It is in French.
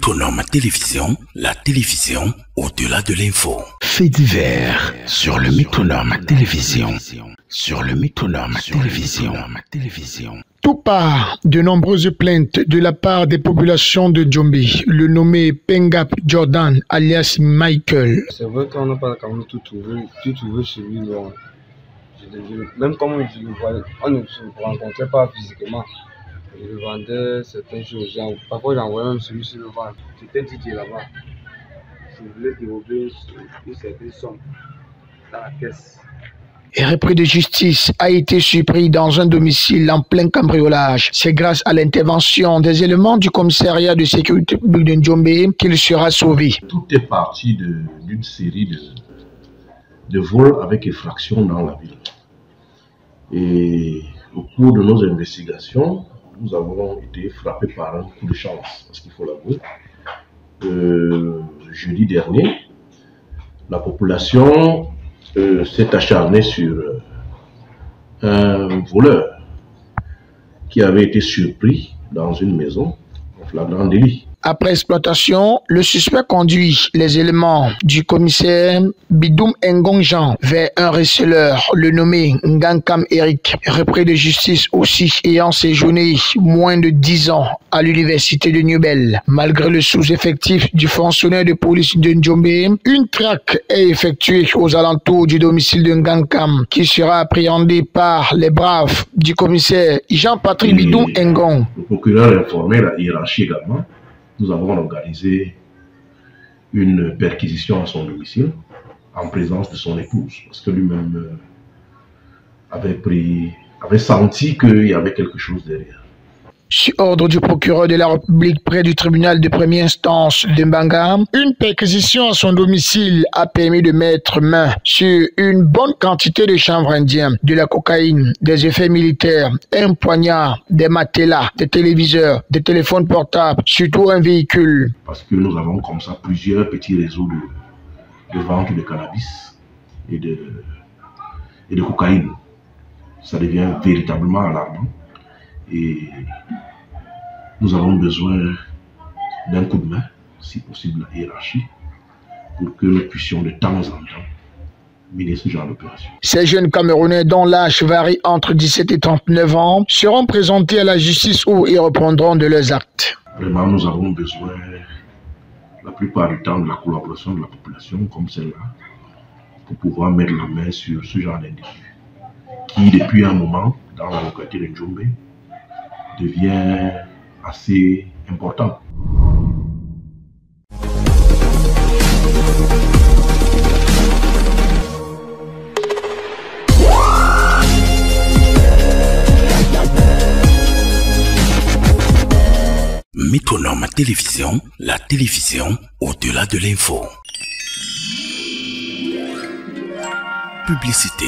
Métronome Télévision, la télévision au-delà de l'info. Faits divers sur le Métronome Télévision. Sur le Métronome Télévision. Tout part de nombreuses plaintes de la part des populations de Djombe. Le nommé Pengap Jordan, alias Michael. C'est vrai qu'on n'a pas quand même tout trouvé chez lui. Donc, même comme je le voyais, on ne se rencontrait pas physiquement. Je le vendais certaines choses. Parfois, j'envoyais même celui-ci le vendre. J'étais DJ là-bas. Je voulais dérober une certaine somme dans la caisse. Et repris de justice a été surpris dans un domicile en plein cambriolage. C'est grâce à l'intervention des éléments du commissariat de sécurité publique de Djombe qu'il sera sauvé. Tout est parti d'une série de vols avec effraction dans la ville. Et au cours de nos investigations, nous avons été frappés par un coup de chance, parce qu'il faut l'avouer. Jeudi dernier, la population s'est acharnée sur un voleur qui avait été surpris dans une maison en flagrant délit. Après exploitation, le suspect conduit les éléments du commissaire Bidoum Ngong Jean vers un receleur, le nommé Ngankam Eric, repris de justice aussi ayant séjourné moins de 10 ans à l'université de Newbel. Malgré le sous-effectif du fonctionnaire de police de Djombe, une traque est effectuée aux alentours du domicile de Ngankam qui sera appréhendé par les braves du commissaire Jean-Patrick Bidoum Ngong. Le procureur a informé la hiérarchie également. Nous avons organisé une perquisition à son domicile en présence de son épouse, parce que lui-même avait senti qu'il y avait quelque chose derrière. Sur ordre du procureur de la République près du tribunal de première instance de Mbanga, une perquisition à son domicile a permis de mettre main sur une bonne quantité de chanvre indien, de la cocaïne, des effets militaires, un poignard, des matelas, des téléviseurs, des téléphones portables, surtout un véhicule. Parce que nous avons comme ça plusieurs petits réseaux de vente de cannabis et de cocaïne. Ça devient véritablement alarmant. Et nous avons besoin d'un coup de main, si possible la hiérarchie, pour que nous puissions de temps en temps mener ce genre d'opération. Ces jeunes Camerounais dont l'âge varie entre 17 et 39 ans seront présentés à la justice où ils répondront de leurs actes. Vraiment, nous avons besoin la plupart du temps de la collaboration de la population comme celle-là pour pouvoir mettre la main sur ce genre d'individus qui, depuis un moment, dans la localité de Djombe, devient assez important. Métronome Télévision, la télévision au-delà de l'info. Publicité.